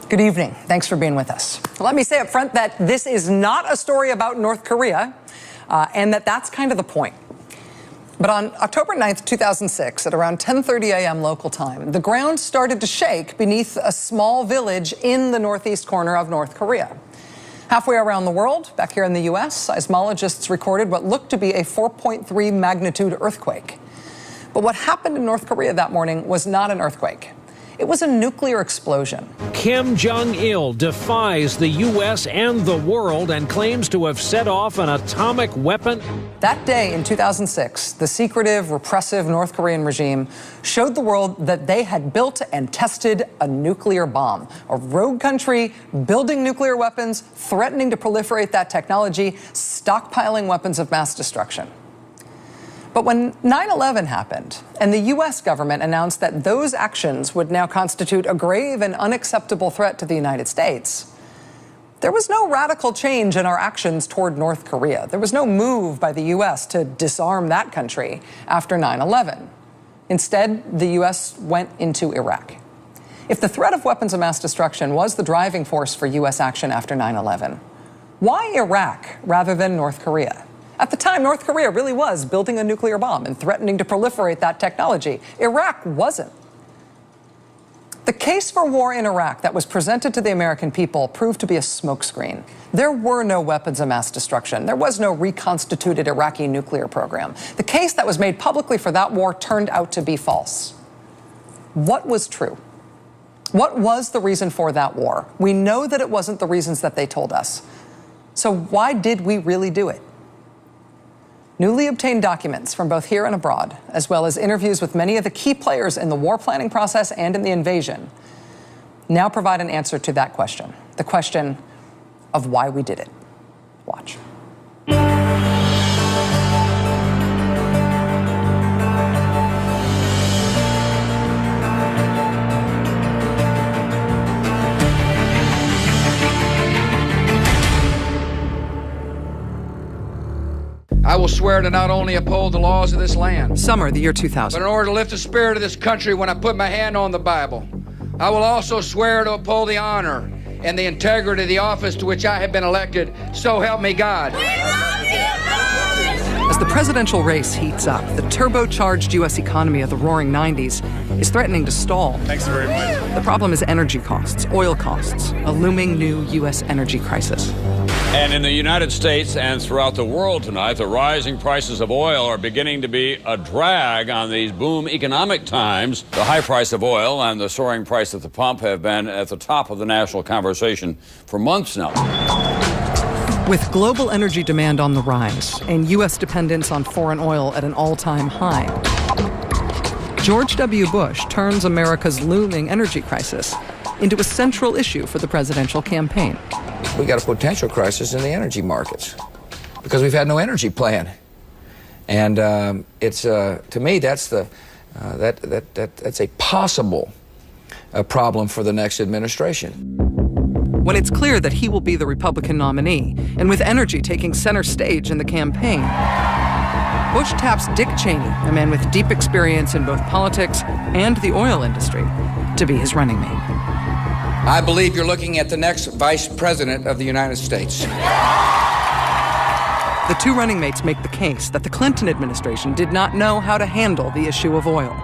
Good evening. Thanks for being with us. Let me say up front that this is not a story about North Korea, and that's kind of the point. But on October 9th, 2006, at around 10:30 a.m. local time, the ground started to shake beneath a small village in the northeast corner of North Korea. Halfway around the world, back here in the U.S., seismologists recorded what looked to be a 4.3 magnitude earthquake. But what happened in North Korea that morning was not an earthquake. It was a nuclear explosion. Kim Jong-il defies the U.S. and the world and claims to have set off an atomic weapon. That day in 2006, the secretive, repressive North Korean regime showed the world that they had built and tested a nuclear bomb. A rogue country building nuclear weapons, threatening to proliferate that technology, stockpiling weapons of mass destruction. But when 9/11 happened and the U.S. government announced that those actions would now constitute a grave and unacceptable threat to the United States, there was no radical change in our actions toward North Korea. There was no move by the U.S. to disarm that country after 9/11. Instead, the U.S. went into Iraq. If the threat of weapons of mass destruction was the driving force for U.S. action after 9/11, why Iraq rather than North Korea? At the time, North Korea really was building a nuclear bomb and threatening to proliferate that technology. Iraq wasn't. The case for war in Iraq that was presented to the American people proved to be a smokescreen. There were no weapons of mass destruction. There was no reconstituted Iraqi nuclear program. The case that was made publicly for that war turned out to be false. What was true? What was the reason for that war? We know that it wasn't the reasons that they told us. So why did we really do it? Newly obtained documents from both here and abroad, as well as interviews with many of the key players in the war planning process and in the invasion, now provide an answer to that question, the question of why we did it. Watch. I will swear to not only uphold the laws of this land, Summer, the year 2000. but in order to lift the spirit of this country when I put my hand on the Bible, I will also swear to uphold the honor and the integrity of the office to which I have been elected, so help me God. As the presidential race heats up, the turbocharged U.S. economy of the roaring 90s is threatening to stall. Thanks very much. The problem is energy costs, oil costs, a looming new U.S. energy crisis. And in the United States and throughout the world tonight, the rising prices of oil are beginning to be a drag on these boom economic times. The high price of oil and the soaring price at the pump have been at the top of the national conversation for months now. With global energy demand on the rise and U.S. dependence on foreign oil at an all-time high, George W. Bush turns America's looming energy crisis into a central issue for the presidential campaign. We got a potential crisis in the energy markets because we've had no energy plan, and it's to me that's that's a possible problem for the next administration. When it's clear that he will be the Republican nominee, and with energy taking center stage in the campaign, Bush taps Dick Cheney, a man with deep experience in both politics and the oil industry, to be his running mate. I believe you're looking at the next vice president of the United States. The two running mates make the case that the Clinton administration did not know how to handle the issue of oil,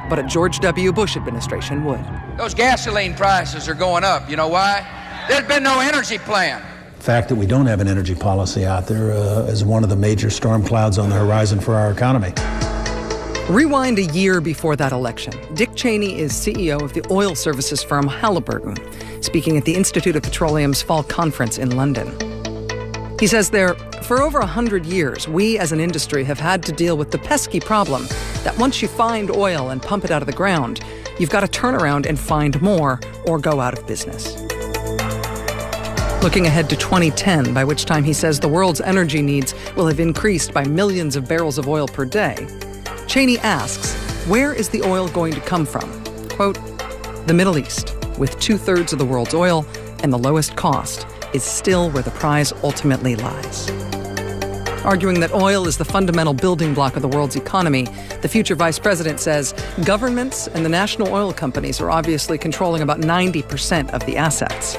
but a George W. Bush administration would. Those gasoline prices are going up. You know why? There's been no energy plan. The fact that we don't have an energy policy out there is one of the major storm clouds on the horizon for our economy. Rewind a year before that election. Dick Cheney is CEO of the oil services firm Halliburton, speaking at the Institute of Petroleum's fall conference in London. He says there, for over 100 years, we as an industry have had to deal with the pesky problem that once you find oil and pump it out of the ground, you've got to turn around and find more or go out of business. Looking ahead to 2010, by which time he says the world's energy needs will have increased by millions of barrels of oil per day, Cheney asks, where is the oil going to come from? Quote, the Middle East, with 2/3 of the world's oil and the lowest cost, is still where the prize ultimately lies. Arguing that oil is the fundamental building block of the world's economy, the future vice president says governments and the national oil companies are obviously controlling about 90% of the assets.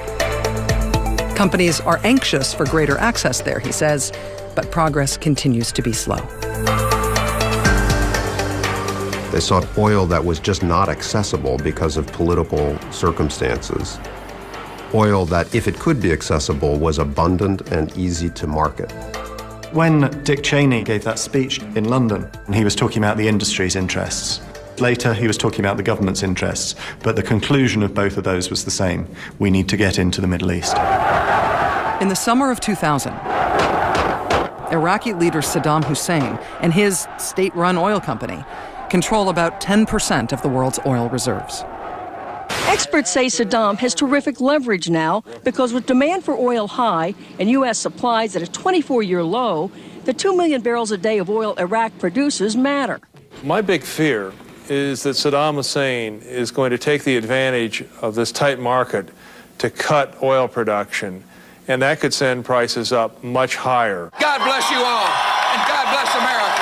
Companies are anxious for greater access there, he says, but progress continues to be slow. They sought oil that was just not accessible because of political circumstances. Oil that, if it could be accessible, was abundant and easy to market. When Dick Cheney gave that speech in London, he was talking about the industry's interests. Later, he was talking about the government's interests, but the conclusion of both of those was the same. We need to get into the Middle East. In the summer of 2000, Iraqi leader Saddam Hussein and his state-run oil company control about 10% of the world's oil reserves. Experts say Saddam has terrific leverage now because with demand for oil high and U.S. supplies at a 24-year low, the 2 million barrels a day of oil Iraq produces matter. My big fear is that Saddam Hussein is going to take the advantage of this tight market to cut oil production, and that could send prices up much higher. God bless you all, and God bless America.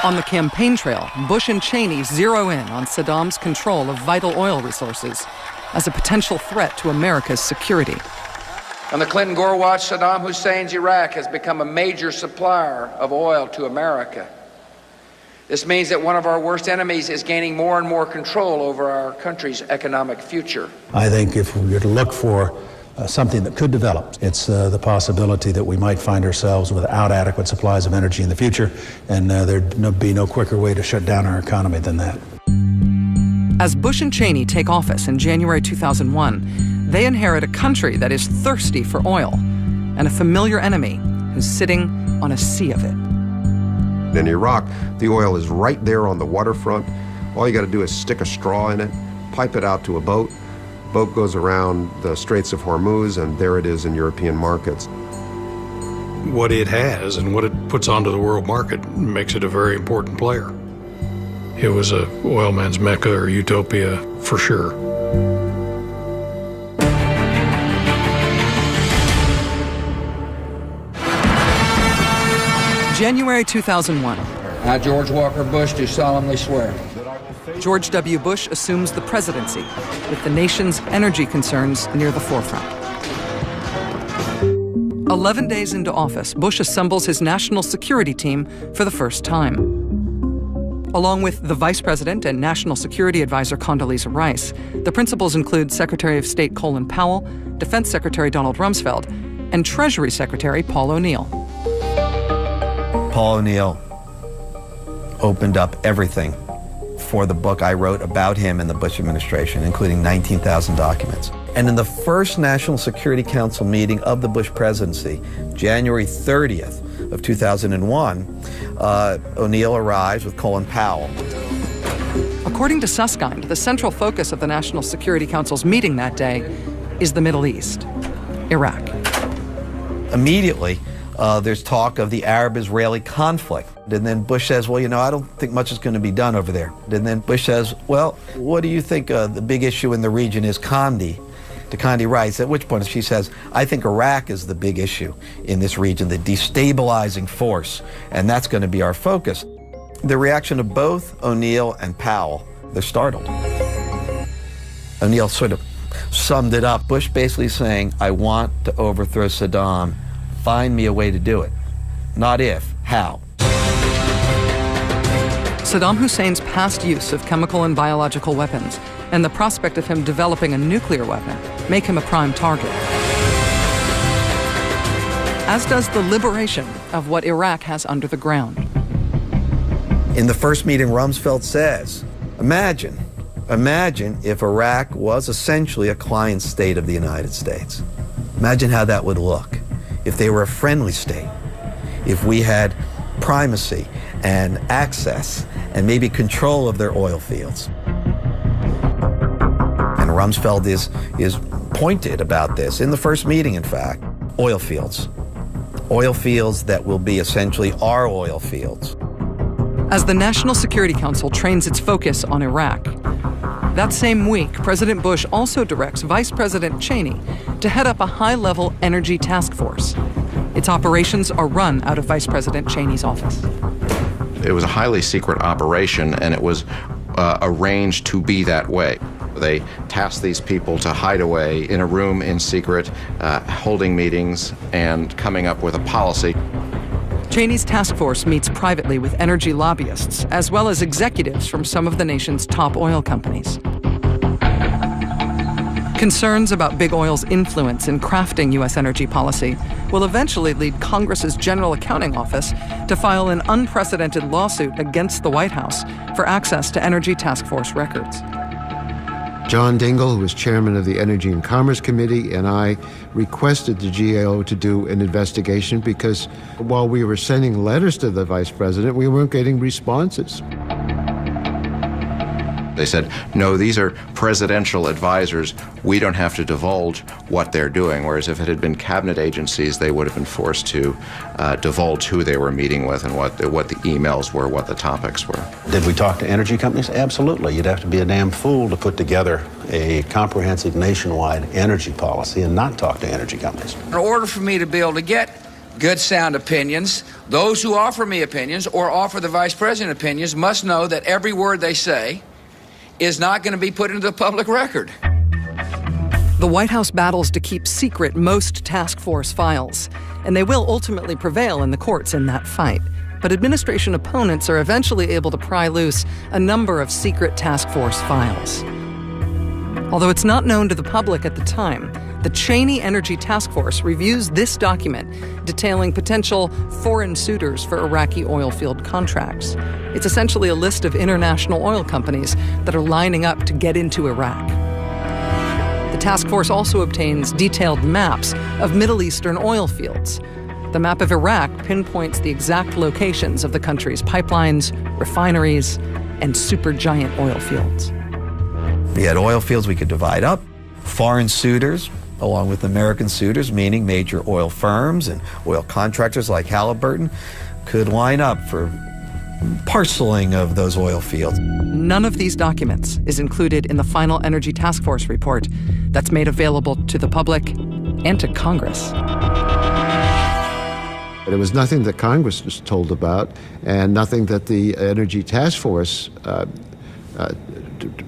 On the campaign trail, Bush and Cheney zero in on Saddam's control of vital oil resources as a potential threat to America's security. On the Clinton-Gore watch, Saddam Hussein's Iraq has become a major supplier of oil to America. This means that one of our worst enemies is gaining more and more control over our country's economic future. I think if we were to look for something that could develop, it's the possibility that we might find ourselves without adequate supplies of energy in the future, and there'd be no quicker way to shut down our economy than that. As Bush and Cheney take office in January 2001, they inherit a country that is thirsty for oil and a familiar enemy who's sitting on a sea of it. In Iraq, the oil is right there on the waterfront. All you got to do is stick a straw in it, pipe it out to a boat. Boat goes around the Straits of Hormuz, and there it is in European markets. What it has and what it puts onto the world market makes it a very important player. It was a oil man's mecca or utopia for sure. January 2001. I, George Walker Bush, do solemnly swear. George W. Bush assumes the presidency with the nation's energy concerns near the forefront. 11 days into office, Bush assembles his national security team for the first time. Along with the vice president and national security advisor Condoleezza Rice, the principals include Secretary of State Colin Powell, Defense Secretary Donald Rumsfeld, and Treasury Secretary Paul O'Neill. Paul O'Neill opened up everything for the book I wrote about him in the Bush administration, including 19,000 documents. And in the first National Security Council meeting of the Bush presidency, January 30th of 2001, O'Neill arrives with Colin Powell. According to Susskind, the central focus of the National Security Council's meeting that day is the Middle East, Iraq. Immediately, there's talk of the Arab-Israeli conflict. And then Bush says, well, you know, I don't think much is going to be done over there. And then Bush says, well, what do you think the big issue in the region is? Condi. To Condi writes, at which point she says, I think Iraq is the big issue in this region, the destabilizing force, and that's going to be our focus. The reaction of both O'Neill and Powell, they're startled. O'Neill sort of summed it up. Bush basically saying, I want to overthrow Saddam. Find me a way to do it. Not if, how. Saddam Hussein's past use of chemical and biological weapons and the prospect of him developing a nuclear weapon make him a prime target. As does the liberation of what Iraq has under the ground. In the first meeting, Rumsfeld says, imagine if Iraq was essentially a client state of the United States. Imagine how that would look if they were a friendly state, if we had primacy and access and maybe control of their oil fields. And Rumsfeld is pointed about this in the first meeting, in fact. Oil fields that will be essentially our oil fields. As the National Security Council trains its focus on Iraq, that same week, President Bush also directs Vice President Cheney to head up a high-level energy task force. Its operations are run out of Vice President Cheney's office. It was a highly secret operation, and it was arranged to be that way. They tasked these people to hide away in a room in secret, holding meetings and coming up with a policy. Cheney's task force meets privately with energy lobbyists, as well as executives from some of the nation's top oil companies. Concerns about big oil's influence in crafting U.S. energy policy will eventually lead Congress's General Accounting Office to file an unprecedented lawsuit against the White House for access to Energy Task Force records. John Dingell, who was chairman of the Energy and Commerce Committee, and I requested the GAO to do an investigation because while we were sending letters to the vice president, we weren't getting responses. They said, no, these are presidential advisors. We don't have to divulge what they're doing. Whereas if it had been cabinet agencies, they would have been forced to divulge who they were meeting with and what the emails were, what the topics were. Did we talk to energy companies? Absolutely. You'd have to be a damn fool to put together a comprehensive nationwide energy policy and not talk to energy companies. In order for me to be able to get good, sound opinions, those who offer me opinions or offer the vice president opinions must know that every word they say is not going to be put into the public record. The White House battles to keep secret most task force files, and they will ultimately prevail in the courts in that fight. But administration opponents are eventually able to pry loose a number of secret task force files. Although it's not known to the public at the time, the Cheney Energy Task Force reviews this document detailing potential foreign suitors for Iraqi oil field contracts. It's essentially a list of international oil companies that are lining up to get into Iraq. The task force also obtains detailed maps of Middle Eastern oil fields. The map of Iraq pinpoints the exact locations of the country's pipelines, refineries, and supergiant oil fields. We had oil fields we could divide up, foreign suitors, along with American suitors, meaning major oil firms and oil contractors like Halliburton, could line up for parceling of those oil fields. None of these documents is included in the final Energy Task Force report that's made available to the public and to Congress. But it was nothing that Congress was told about and nothing that the Energy Task Force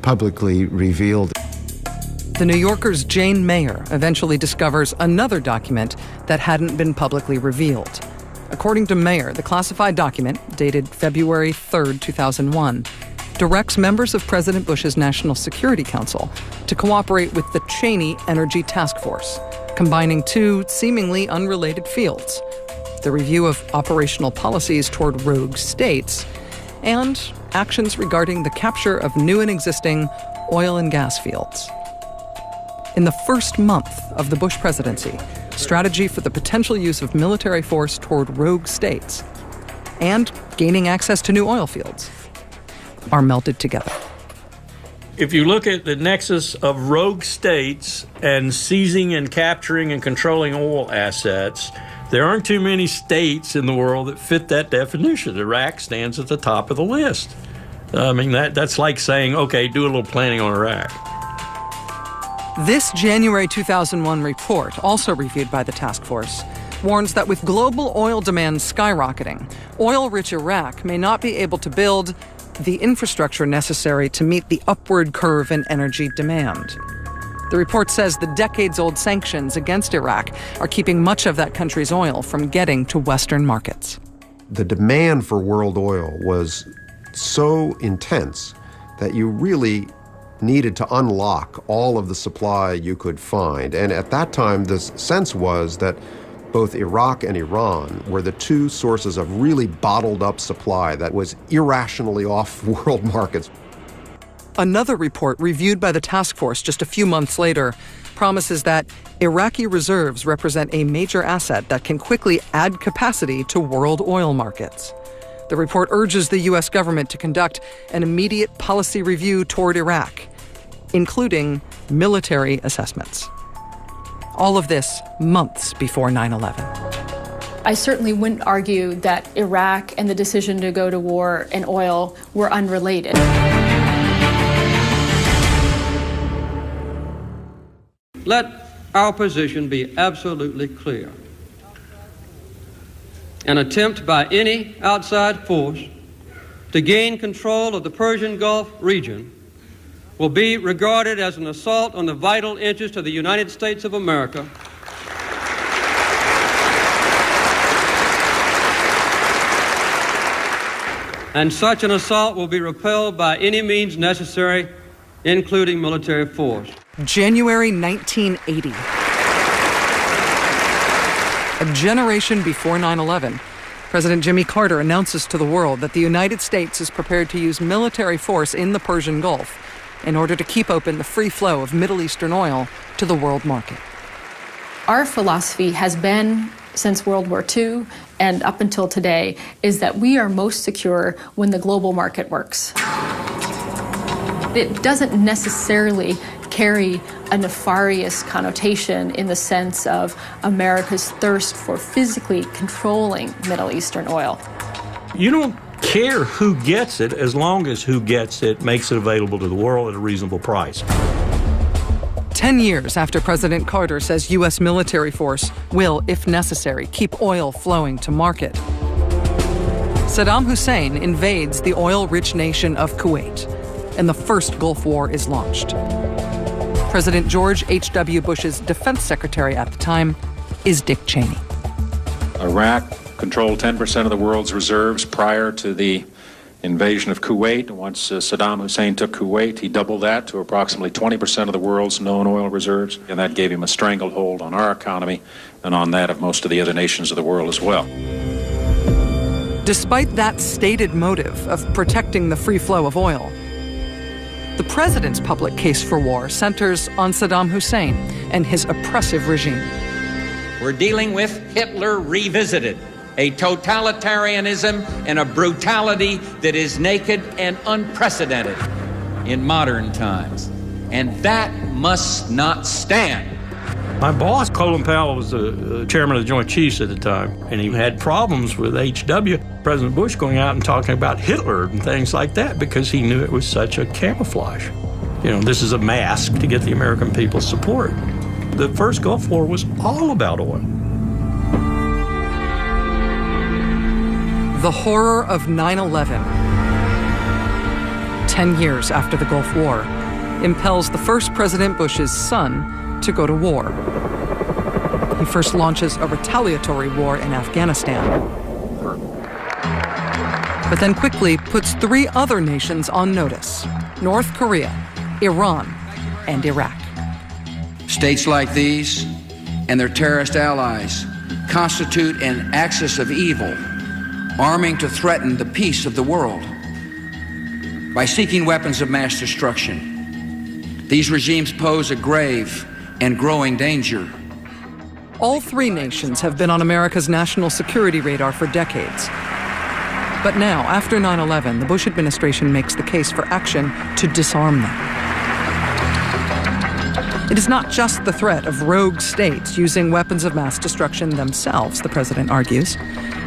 publicly revealed. The New Yorker's Jane Mayer eventually discovers another document that hadn't been publicly revealed. According to Mayer, the classified document, dated February 3, 2001, directs members of President Bush's National Security Council to cooperate with the Cheney Energy Task Force, combining two seemingly unrelated fields: the review of operational policies toward rogue states and actions regarding the capture of new and existing oil and gas fields. In the first month of the Bush presidency, strategy for the potential use of military force toward rogue states and gaining access to new oil fields are melded together. If you look at the nexus of rogue states and seizing and capturing and controlling oil assets, there aren't too many states in the world that fit that definition. Iraq stands at the top of the list. I mean, that's like saying, okay, do a little planning on Iraq. This January 2001 report, also reviewed by the task force, warns that with global oil demand skyrocketing, oil-rich Iraq may not be able to build the infrastructure necessary to meet the upward curve in energy demand. The report says the decades-old sanctions against Iraq are keeping much of that country's oil from getting to Western markets. The demand for world oil was so intense that you really needed to unlock all of the supply you could find. And at that time, the sense was that both Iraq and Iran were the two sources of really bottled up supply that was irrationally off world markets. Another report reviewed by the task force just a few months later promises that Iraqi reserves represent a major asset that can quickly add capacity to world oil markets. The report urges the U.S. government to conduct an immediate policy review toward Iraq, including military assessments. All of this months before 9/11. I certainly wouldn't argue that Iraq and the decision to go to war and oil were unrelated. Let our position be absolutely clear. an attempt by any outside force to gain control of the Persian Gulf region will be regarded as an assault on the vital interests of the United States of America and such an assault will be repelled by any means necessary, including military force. January 1980. A generation before 9/11, President Jimmy Carter announces to the world that the United States is prepared to use military force in the Persian Gulf in order to keep open the free flow of Middle Eastern oil to the world market. Our philosophy has been, since World War II and up until today, is that we are most secure when the global market works. It doesn't necessarily carry a nefarious connotation in the sense of America's thirst for physically controlling Middle Eastern oil. You don't care who gets it as long as who gets it makes it available to the world at a reasonable price. 10 years after President Carter says U.S. military force will, if necessary, keep oil flowing to market, Saddam Hussein invades the oil-rich nation of Kuwait, and the first Gulf War is launched. President George H.W. Bush's defense secretary at the time is Dick Cheney. Iraq controlled 10% of the world's reserves prior to the invasion of Kuwait. Once Saddam Hussein took Kuwait, he doubled that to approximately 20% of the world's known oil reserves, and that gave him a stranglehold on our economy and on that of most of the other nations of the world as well. Despite that stated motive of protecting the free flow of oil, the president's public case for war centers on Saddam Hussein and his oppressive regime. We're dealing with Hitler revisited, a totalitarianism and a brutality that is naked and unprecedented in modern times. And that must not stand. My boss, Colin Powell, was the chairman of the Joint Chiefs at the time, and he had problems with H.W., President Bush, going out and talking about Hitler and things like that because he knew it was such a camouflage. You know, this is a mask to get the American people's support. The first Gulf War was all about oil. The horror of 9/11, 10 years after the Gulf War, impels the first President Bush's son to go to war. He first launches a retaliatory war in Afghanistan, but then quickly puts three other nations on notice: North Korea, Iran, and Iraq. States like these and their terrorist allies constitute an axis of evil, arming to threaten the peace of the world. By seeking weapons of mass destruction, these regimes pose a grave and growing danger. All three nations have been on America's national security radar for decades. But now, after 9/11, the Bush administration makes the case for action to disarm them. It is not just the threat of rogue states using weapons of mass destruction themselves, the president argues,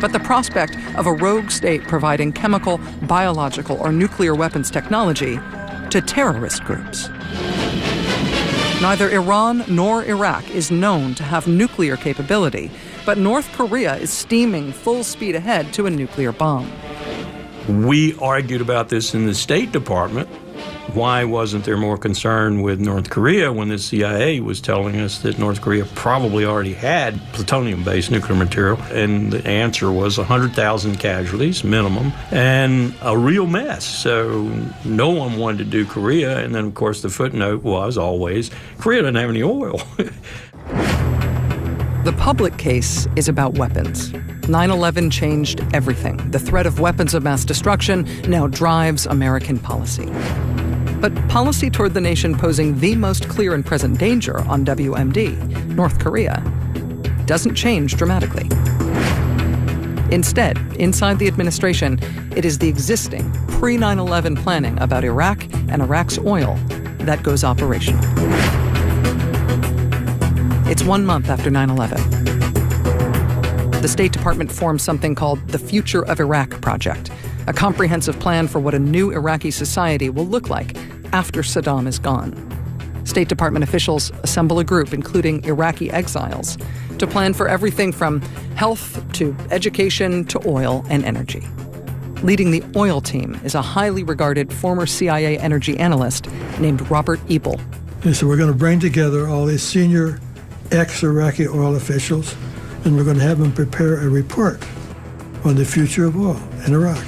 but the prospect of a rogue state providing chemical, biological, or nuclear weapons technology to terrorist groups. Neither Iran nor Iraq is known to have nuclear capability, but North Korea is steaming full speed ahead to a nuclear bomb. We argued about this in the State Department. Why wasn't there more concern with North Korea when the CIA was telling us that North Korea probably already had plutonium-based nuclear material? And the answer was 100,000 casualties, minimum, and a real mess. So no one wanted to do Korea. And then, of course, the footnote was always, Korea doesn't have any oil. The public case is about weapons. 9/11 changed everything. The threat of weapons of mass destruction now drives American policy. But policy toward the nation posing the most clear and present danger on WMD, North Korea, doesn't change dramatically. Instead, inside the administration, it is the existing pre-9/11 planning about Iraq and Iraq's oil that goes operational. It's 1 month after 9/11. The State Department forms something called the Future of Iraq Project, a comprehensive plan for what a new Iraqi society will look like after Saddam is gone. State Department officials assemble a group, including Iraqi exiles, to plan for everything from health to education to oil and energy. Leading the oil team is a highly regarded former CIA energy analyst named Robert Ebel. And so we're going to bring together all these senior ex-Iraqi oil officials, and we're going to have them prepare a report on the future of oil in Iraq.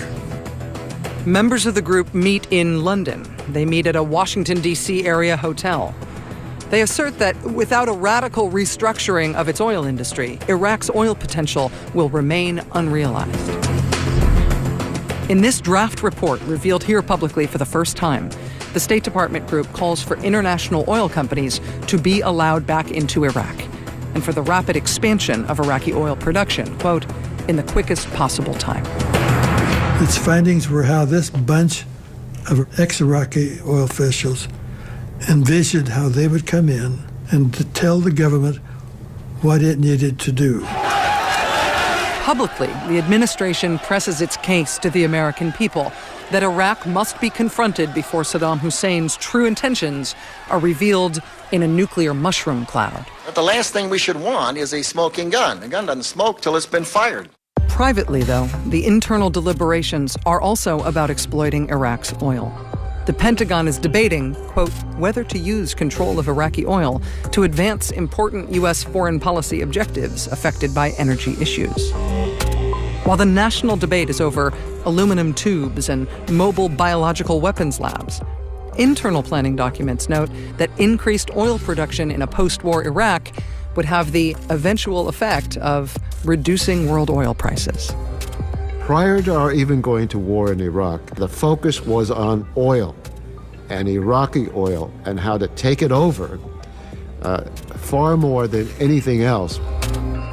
Members of the group meet in London. They meet at a Washington, D.C. area hotel. They assert that without a radical restructuring of its oil industry, Iraq's oil potential will remain unrealized. In this draft report, revealed here publicly for the first time, the State Department group calls for international oil companies to be allowed back into Iraq and for the rapid expansion of Iraqi oil production, quote, in the quickest possible time. Its findings were how this bunch of ex-Iraqi oil officials envisioned how they would come in and to tell the government what it needed to do. Publicly, the administration presses its case to the American people that Iraq must be confronted before Saddam Hussein's true intentions are revealed in a nuclear mushroom cloud. But the last thing we should want is a smoking gun. A gun doesn't smoke till it's been fired. Privately, though, the internal deliberations are also about exploiting Iraq's oil. The Pentagon is debating, quote, whether to use control of Iraqi oil to advance important U.S. foreign policy objectives affected by energy issues. While the national debate is over aluminum tubes and mobile biological weapons labs, internal planning documents note that increased oil production in a post-war Iraq would have the eventual effect of reducing world oil prices. Prior to our even going to war in Iraq, the focus was on oil and Iraqi oil and how to take it over far more than anything else.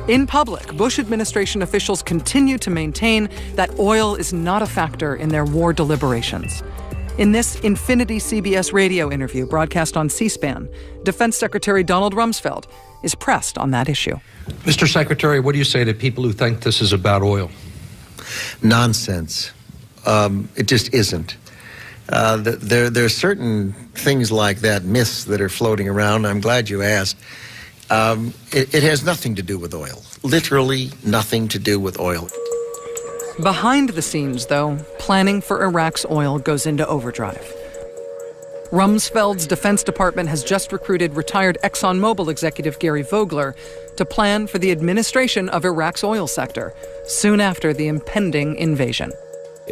In public, Bush administration officials continue to maintain that oil is not a factor in their war deliberations. In this Infinity CBS radio interview broadcast on C-SPAN, Defense Secretary Donald Rumsfeld is pressed on that issue. Mr. Secretary, what do you say to people who think this is about oil? Nonsense. It just isn't. There are certain things like that, myths that are floating around. I'm glad you asked. It has nothing to do with oil. Literally nothing to do with oil. Behind the scenes, though, planning for Iraq's oil goes into overdrive. Rumsfeld's Defense Department has just recruited retired ExxonMobil executive Gary Vogler to plan for the administration of Iraq's oil sector soon after the impending invasion.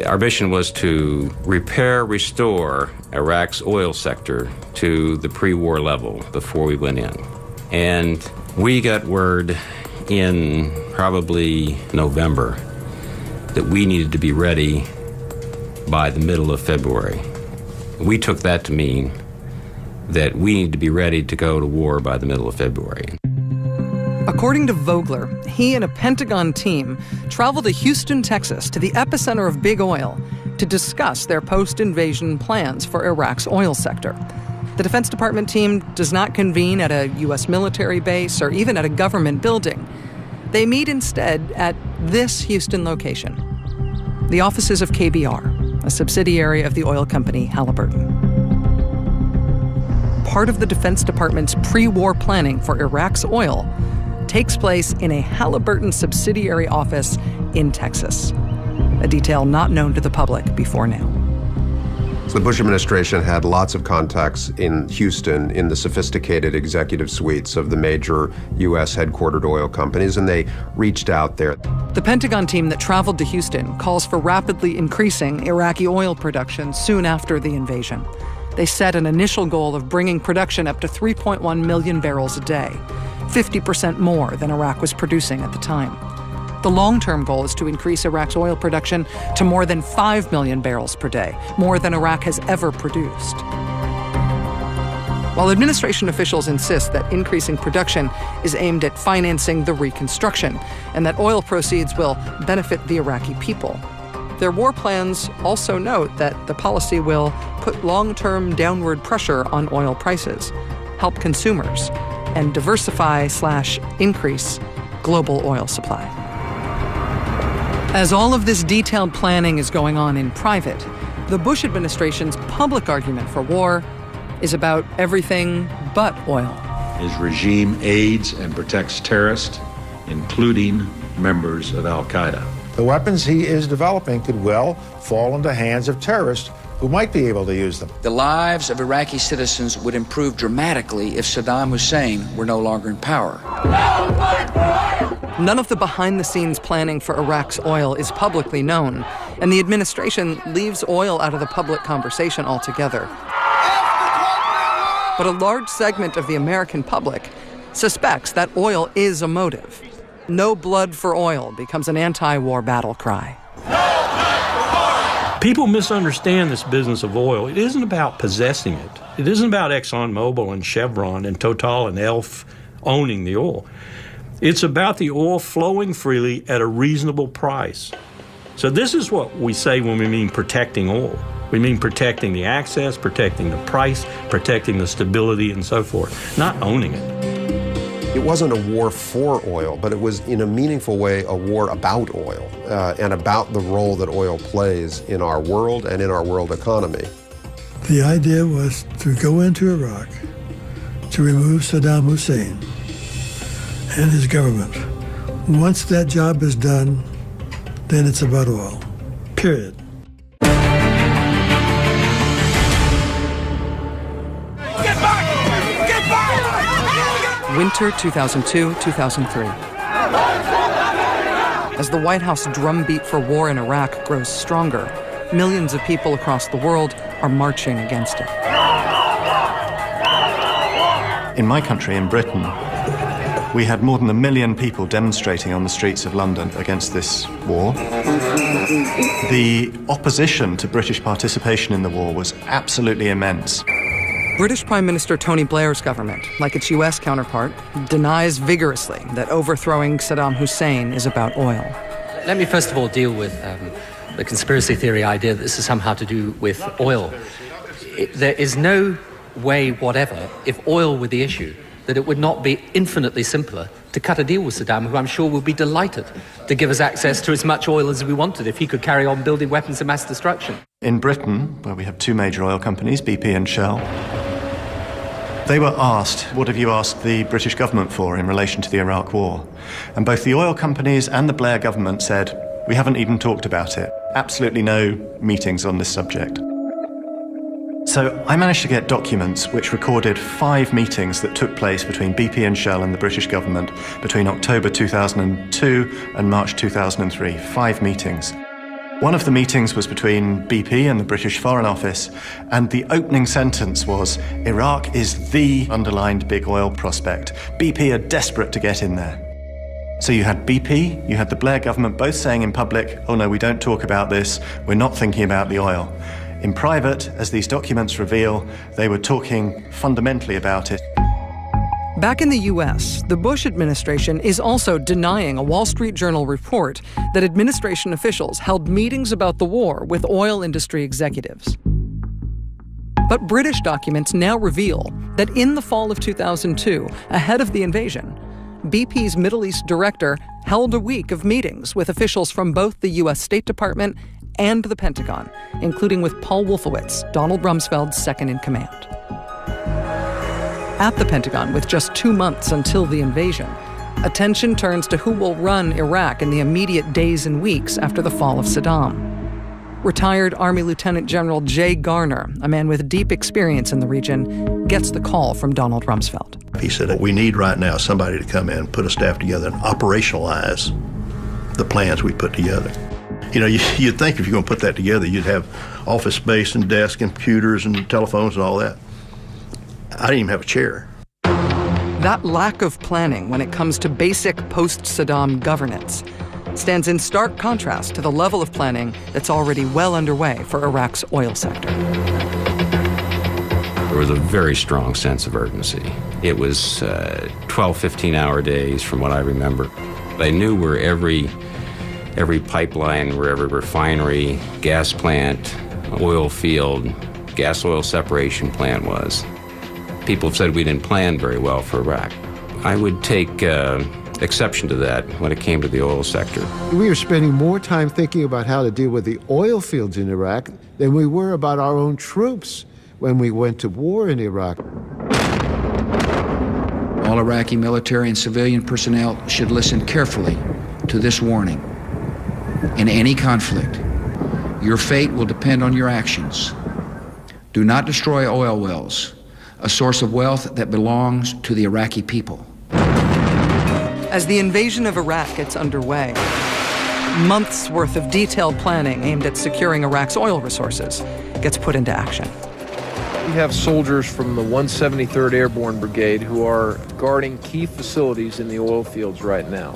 Our mission was to restore Iraq's oil sector to the pre-war level before we went in. And we got word in probably November that we needed to be ready by the middle of February. We took that to mean that we need to be ready to go to war by the middle of February. According to Vogler, he and a Pentagon team traveled to Houston, Texas, to the epicenter of big oil, to discuss their post-invasion plans for Iraq's oil sector. The Defense Department team does not convene at a U.S. military base or even at a government building. They meet instead at this Houston location, the offices of KBR, a subsidiary of the oil company Halliburton. Part of the Defense Department's pre-war planning for Iraq's oil takes place in a Halliburton subsidiary office in Texas, a detail not known to the public before now. So the Bush administration had lots of contacts in Houston in the sophisticated executive suites of the major U.S. headquartered oil companies, and they reached out there. The Pentagon team that traveled to Houston calls for rapidly increasing Iraqi oil production soon after the invasion. They set an initial goal of bringing production up to 3.1 million barrels a day, 50% more than Iraq was producing at the time. The long-term goal is to increase Iraq's oil production to more than 5 million barrels per day, more than Iraq has ever produced. While administration officials insist that increasing production is aimed at financing the reconstruction and that oil proceeds will benefit the Iraqi people, their war plans also note that the policy will put long-term downward pressure on oil prices, help consumers, and diversify/increase global oil supply. As all of this detailed planning is going on in private, the Bush administration's public argument for war is about everything but oil. His regime aids and protects terrorists including members of al-Qaeda. The weapons he is developing could well fall into the hands of terrorists who might be able to use them. The lives of Iraqi citizens would improve dramatically if Saddam Hussein were no longer in power. None of the behind-the-scenes planning for Iraq's oil is publicly known, and the administration leaves oil out of the public conversation altogether. But a large segment of the American public suspects that oil is a motive. No blood for oil becomes an anti-war battle cry. People misunderstand this business of oil. It isn't about possessing it. It isn't about ExxonMobil and Chevron and Total and Elf owning the oil. It's about the oil flowing freely at a reasonable price. So this is what we say when we mean protecting oil. We mean protecting the access, protecting the price, protecting the stability, and so forth, not owning it. It wasn't a war for oil, but it was, in a meaningful way, a war about oil and about the role that oil plays in our world and in our world economy. The idea was to go into Iraq to remove Saddam Hussein and his government. Once that job is done, then it's about oil, period. Winter 2002-2003. As the White House drumbeat for war in Iraq grows stronger, millions of people across the world are marching against it. In my country, in Britain, we had more than 1 million people demonstrating on the streets of London against this war. The opposition to British participation in the war was absolutely immense. British Prime Minister Tony Blair's government, like its U.S. counterpart, denies vigorously that overthrowing Saddam Hussein is about oil. Let me first of all deal with the conspiracy theory idea that this is somehow to do with oil. There is no way whatever, if oil were the issue, that it would not be infinitely simpler to cut a deal with Saddam, who I'm sure would be delighted to give us access to as much oil as we wanted if he could carry on building weapons of mass destruction. In Britain, where we have two major oil companies, BP and Shell, they were asked, what have you asked the British government for in relation to the Iraq war? And both the oil companies and the Blair government said, we haven't even talked about it. Absolutely no meetings on this subject. So I managed to get documents which recorded 5 meetings that took place between BP and Shell and the British government between October 2002 and March 2003. 5 meetings. One of the meetings was between BP and the British Foreign Office, and the opening sentence was, Iraq is the underlined big oil prospect. BP are desperate to get in there. So you had BP, you had the Blair government both saying in public, oh no, we don't talk about this, we're not thinking about the oil. In private, as these documents reveal, they were talking fundamentally about it. Back in the U.S., the Bush administration is also denying a Wall Street Journal report that administration officials held meetings about the war with oil industry executives. But British documents now reveal that in the fall of 2002, ahead of the invasion, BP's Middle East director held a week of meetings with officials from both the U.S. State Department and the Pentagon, including with Paul Wolfowitz, Donald Rumsfeld's second-in-command. At the Pentagon, with just 2 months until the invasion, attention turns to who will run Iraq in the immediate days and weeks after the fall of Saddam. Retired Army Lieutenant General Jay Garner, a man with deep experience in the region, gets the call from Donald Rumsfeld. He said, what we need right now is somebody to come in, put a staff together, and operationalize the plans we put together. You know, you'd think if you're going to put that together, you'd have office space and desks and computers and telephones and all that. I didn't even have a chair. That lack of planning when it comes to basic post-Saddam governance stands in stark contrast to the level of planning that's already well underway for Iraq's oil sector. There was a very strong sense of urgency. It was 12, 15-hour days from what I remember. They knew where every pipeline, where every refinery, gas plant, oil field, gas oil separation plant was. People have said we didn't plan very well for Iraq. I would take exception to that when it came to the oil sector. We were spending more time thinking about how to deal with the oil fields in Iraq than we were about our own troops when we went to war in Iraq. All Iraqi military and civilian personnel should listen carefully to this warning. In any conflict, your fate will depend on your actions. Do not destroy oil wells, a source of wealth that belongs to the Iraqi people. As the invasion of Iraq gets underway, months' worth of detailed planning aimed at securing Iraq's oil resources gets put into action. We have soldiers from the 173rd Airborne Brigade who are guarding key facilities in the oil fields right now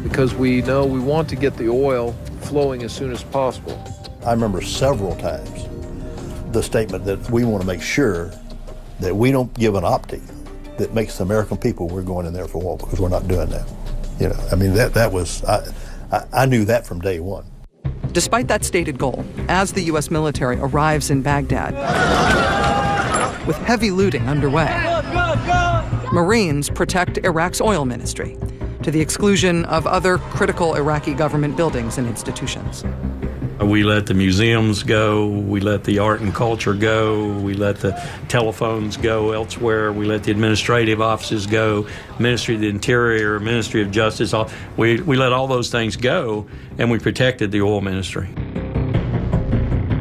because we know we want to get the oil flowing as soon as possible. I remember several times the statement that we want to make sure that we don't give an optic that makes the American people we're going in there for oil, because we're not doing that. You know, I mean, that was, I knew that from day one. Despite that stated goal, as the U.S. military arrives in Baghdad, with heavy looting underway, Marines protect Iraq's oil ministry, to the exclusion of other critical Iraqi government buildings and institutions. We let the museums go, we let the art and culture go, we let the telephones go elsewhere, we let the administrative offices go, Ministry of the Interior, Ministry of Justice, we let all those things go, and we protected the oil ministry.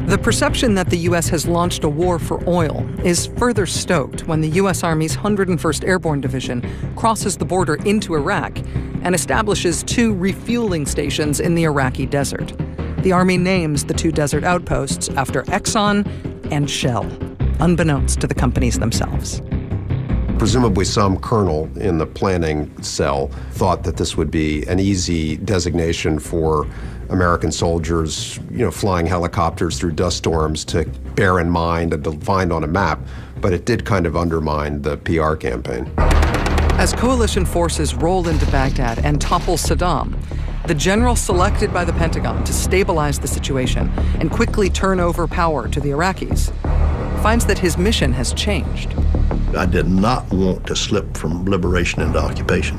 The perception that the U.S. has launched a war for oil is further stoked when the U.S. Army's 101st Airborne Division crosses the border into Iraq and establishes 2 refueling stations in the Iraqi desert. The Army names the 2 desert outposts after Exxon and Shell, unbeknownst to the companies themselves. Presumably some colonel in the planning cell thought that this would be an easy designation for American soldiers, flying helicopters through dust storms to bear in mind and to find on a map, but it did kind of undermine the PR campaign. As coalition forces roll into Baghdad and topple Saddam, the general selected by the Pentagon to stabilize the situation and quickly turn over power to the Iraqis finds that his mission has changed. I did not want to slip from liberation into occupation.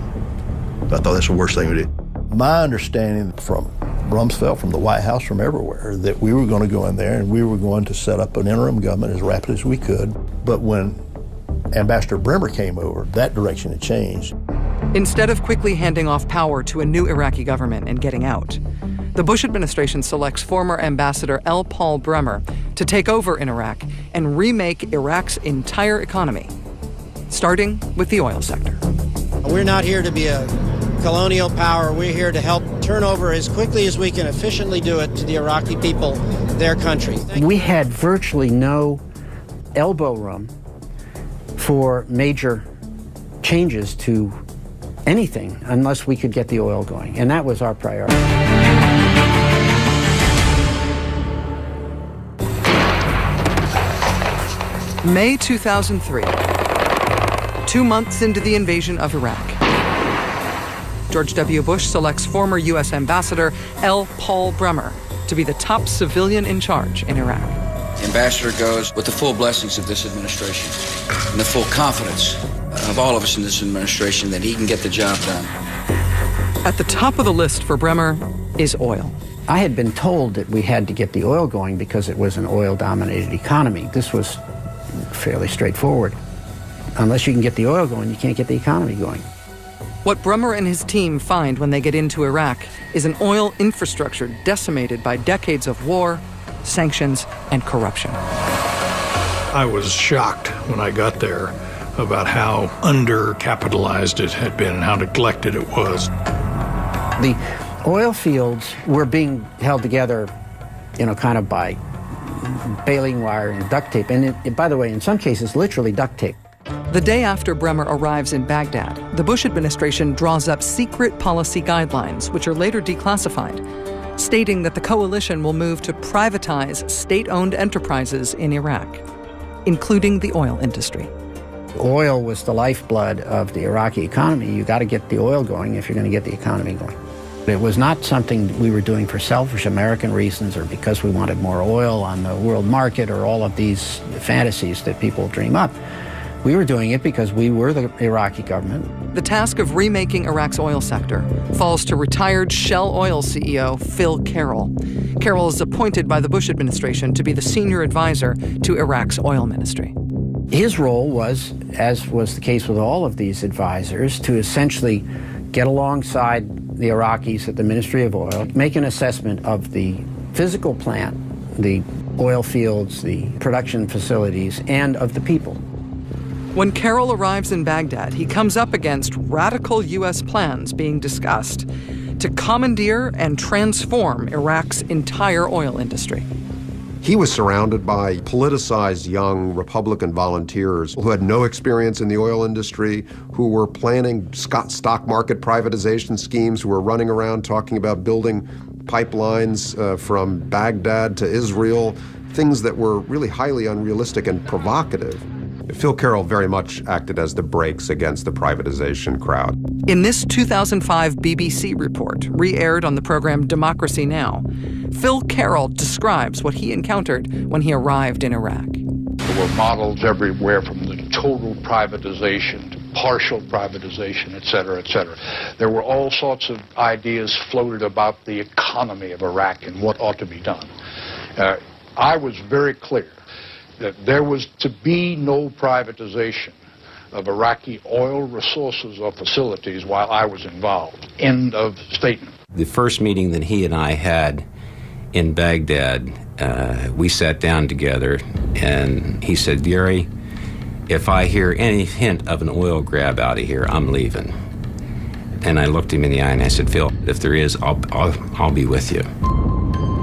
I thought that's the worst thing we did. My understanding from Rumsfeld, from the White House, from everywhere, that we were going to go in there and we were going to set up an interim government as rapidly as we could. But when Ambassador Bremer came over, that direction had changed. Instead of quickly handing off power to a new Iraqi government and getting out, the Bush administration selects former Ambassador L. Paul Bremer to take over in Iraq and remake Iraq's entire economy, starting with the oil sector. We're not here to be a colonial power. We're here to help turn over as quickly as we can efficiently do it to the Iraqi people, their country. We had virtually no elbow room for major changes to anything unless we could get the oil going, and that was our priority. May 2003, 2 months into the invasion of Iraq, George W. Bush selects former U.S. Ambassador L. Paul Bremer to be the top civilian in charge in Iraq. The ambassador goes with the full blessings of this administration and the full confidence of all of us in this administration that he can get the job done. At the top of the list for Bremer is oil. I had been told that we had to get the oil going because it was an oil-dominated economy. This was fairly straightforward. Unless you can get the oil going, you can't get the economy going. What Bremer and his team find when they get into Iraq is an oil infrastructure decimated by decades of war, sanctions, and corruption. I was shocked when I got there about how undercapitalized it had been and how neglected it was. The oil fields were being held together, kind of by baling wire and duct tape. And by the way, in some cases, literally duct tape. The day after Bremer arrives in Baghdad, the Bush administration draws up secret policy guidelines, which are later declassified, stating that the coalition will move to privatize state-owned enterprises in Iraq, including the oil industry. Oil was the lifeblood of the Iraqi economy. You got to get the oil going if you're going to get the economy going. It was not something we were doing for selfish American reasons or because we wanted more oil on the world market or all of these fantasies that people dream up. We were doing it because we were the Iraqi government. The task of remaking Iraq's oil sector falls to retired Shell Oil CEO Phil Carroll. Carroll is appointed by the Bush administration to be the senior advisor to Iraq's oil ministry. His role was as was the case with all of these advisors, to essentially get alongside the Iraqis at the Ministry of Oil, make an assessment of the physical plant, the oil fields, the production facilities, and of the people. When Carroll arrives in Baghdad, he comes up against radical U.S. plans being discussed to commandeer and transform Iraq's entire oil industry. He was surrounded by politicized young Republican volunteers who had no experience in the oil industry, who were planning stock market privatization schemes, who were running around talking about building pipelines from Baghdad to Israel, things that were really highly unrealistic and provocative. Phil Carroll very much acted as the brakes against the privatization crowd. In this 2005 BBC report, re-aired on the program Democracy Now!, Phil Carroll describes what he encountered when he arrived in Iraq. There were models everywhere, from the total privatization to partial privatization, et cetera, et cetera. There were all sorts of ideas floated about the economy of Iraq and what ought to be done. I was very clear that there was to be no privatization of Iraqi oil resources or facilities while I was involved. End of statement. The first meeting that he and I had in Baghdad, we sat down together and he said, "Gary, if I hear any hint of an oil grab out of here, I'm leaving." And I looked him in the eye and I said, "Phil, if there is, I'll be with you."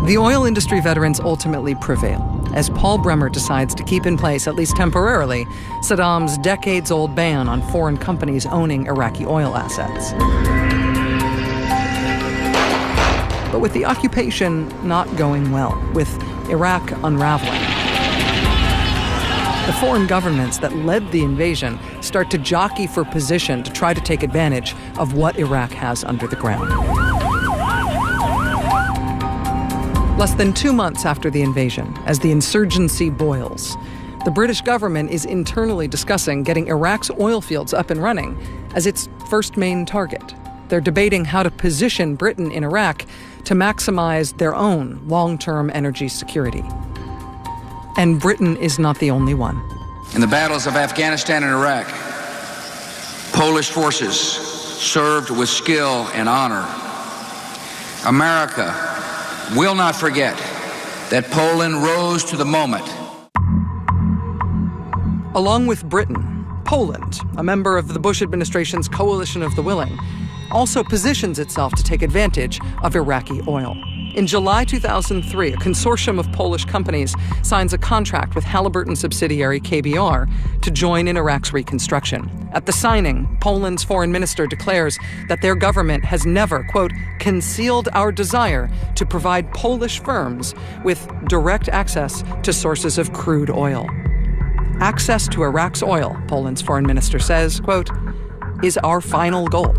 The oil industry veterans ultimately prevail as Paul Bremer decides to keep in place, at least temporarily, Saddam's decades-old ban on foreign companies owning Iraqi oil assets. But with the occupation not going well, with Iraq unraveling, the foreign governments that led the invasion start to jockey for position to try to take advantage of what Iraq has under the ground. Less than 2 months after the invasion, as the insurgency boils, the British government is internally discussing getting Iraq's oil fields up and running as its first main target. They're debating how to position Britain in Iraq to maximize their own long-term energy security. And Britain is not the only one. In the battles of Afghanistan and Iraq, Polish forces served with skill and honor. America will not forget that Poland rose to the moment. Along with Britain, Poland, a member of the Bush administration's Coalition of the Willing, also positions itself to take advantage of Iraqi oil. In July 2003, a consortium of Polish companies signs a contract with Halliburton subsidiary KBR to join in Iraq's reconstruction. At the signing, Poland's foreign minister declares that their government has never, quote, concealed our desire to provide Polish firms with direct access to sources of crude oil. Access to Iraq's oil, Poland's foreign minister says, quote, is our final goal.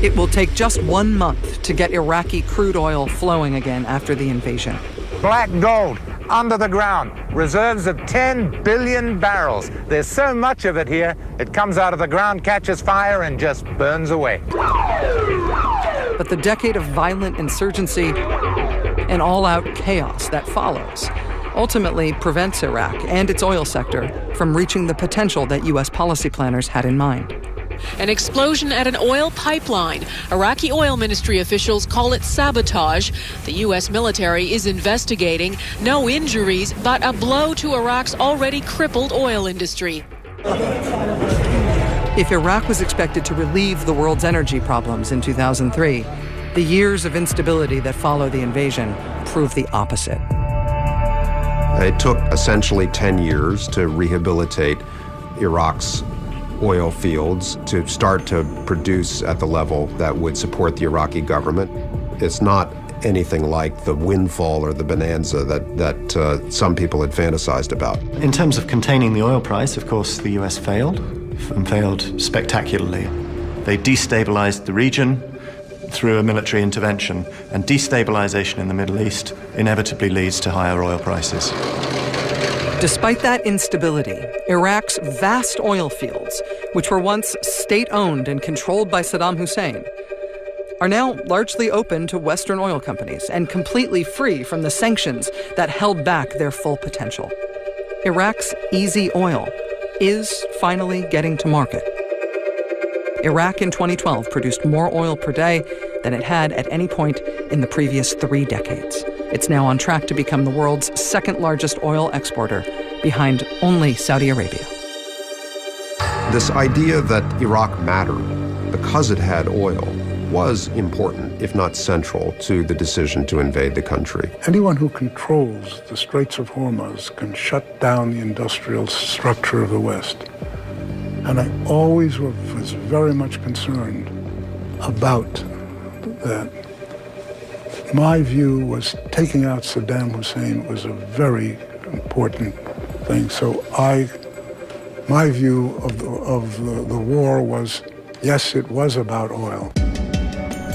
It will take just 1 month to get Iraqi crude oil flowing again after the invasion. Black gold under the ground, reserves of 10 billion barrels. There's so much of it here, it comes out of the ground, catches fire, and just burns away. But the decade of violent insurgency and all-out chaos that follows ultimately prevents Iraq and its oil sector from reaching the potential that U.S. policy planners had in mind. An explosion at an oil pipeline. Iraqi oil ministry officials call it sabotage. The U.S. military is investigating. No injuries, but a blow to Iraq's already crippled oil industry. If Iraq was expected to relieve the world's energy problems in 2003, the years of instability that follow the invasion prove the opposite. It took essentially 10 years to rehabilitate Iraq's oil fields to start to produce at the level that would support the Iraqi government. It's not anything like the windfall or the bonanza that some people had fantasized about. In terms of containing the oil price, of course, the US failed, and failed spectacularly. They destabilized the region through a military intervention, and destabilization in the Middle East inevitably leads to higher oil prices. Despite that instability, Iraq's vast oil fields, which were once state-owned and controlled by Saddam Hussein, are now largely open to Western oil companies and completely free from the sanctions that held back their full potential. Iraq's easy oil is finally getting to market. Iraq in 2012 produced more oil per day than it had at any point in the previous 3 decades. It's now on track to become the world's second largest oil exporter, behind only Saudi Arabia. This idea that Iraq mattered because it had oil was important, if not central, to the decision to invade the country. Anyone who controls the Straits of Hormuz can shut down the industrial structure of the West. And I always was very much concerned about that. My view was taking out Saddam Hussein was a very important thing. So my view of the war was, yes, it was about oil.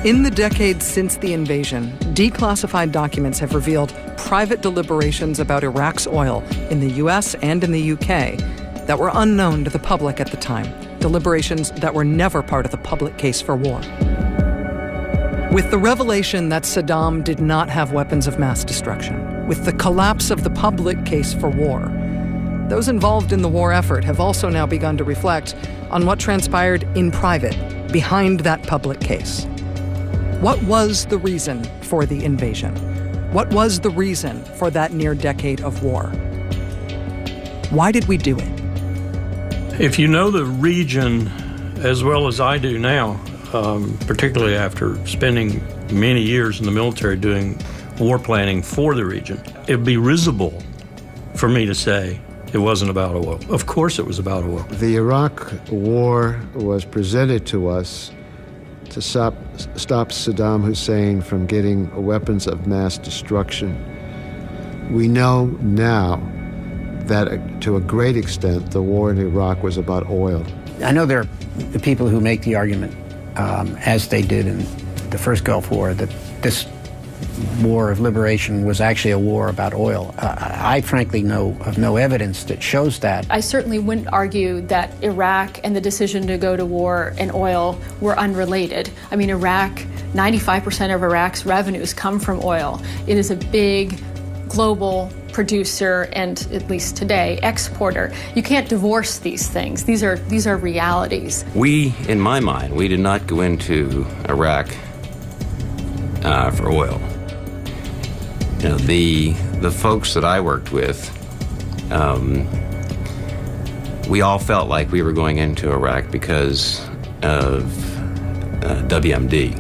In the decades since the invasion, declassified documents have revealed private deliberations about Iraq's oil in the US and in the UK that were unknown to the public at the time, deliberations that were never part of the public case for war. With the revelation that Saddam did not have weapons of mass destruction, with the collapse of the public case for war, those involved in the war effort have also now begun to reflect on what transpired in private, behind that public case. What was the reason for the invasion? What was the reason for that near decade of war? Why did we do it? If you know the region as well as I do now, particularly after spending many years in the military doing war planning for the region, it'd be risible for me to say it wasn't about oil. Of course it was about oil. The Iraq war was presented to us to stop Saddam Hussein from getting weapons of mass destruction. We know now that to a great extent the war in Iraq was about oil. I know there are people who make the argument, as they did in the first Gulf War, that this war of liberation was actually a war about oil. I frankly know of no evidence that shows that. I certainly wouldn't argue that Iraq and the decision to go to war and oil were unrelated. I mean, Iraq, 95% of Iraq's revenues come from oil. It is a big global producer and, at least today, exporter. You can't divorce these things. These are realities. We, in my mind, we did not go into Iraq for oil. You know, the folks that I worked with, we all felt like we were going into Iraq because of WMD.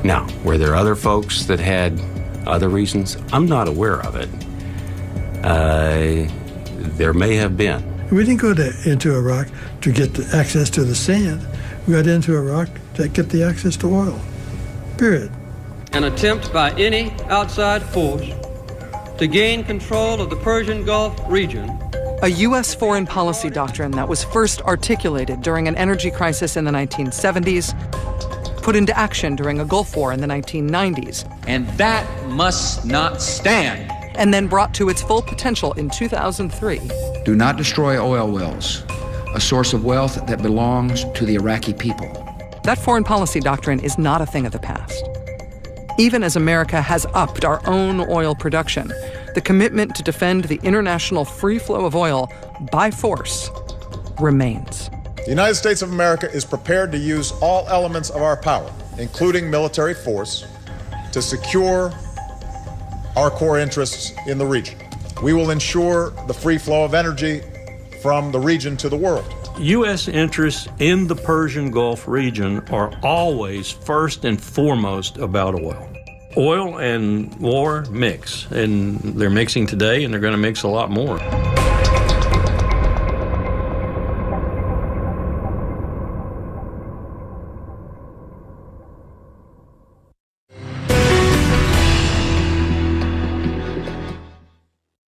Now, were there other folks that had other reasons? I'm not aware of it. There may have been. We didn't go into Iraq to get the access to the sand. We got into Iraq to get the access to oil. Period. An attempt by any outside force to gain control of the Persian Gulf region. A U.S. foreign policy doctrine that was first articulated during an energy crisis in the 1970s, put into action during a Gulf War in the 1990s. And that must not stand. And then brought to its full potential in 2003. Do not destroy oil wells, a source of wealth that belongs to the Iraqi people. That foreign policy doctrine is not a thing of the past. Even as America has upped our own oil production, the commitment to defend the international free flow of oil by force remains. The United States of America is prepared to use all elements of our power, including military force, to secure our core interests in the region. We will ensure the free flow of energy from the region to the world. U.S. interests in the Persian Gulf region are always first and foremost about oil. Oil and war mix, and they're mixing today, and they're going to mix a lot more.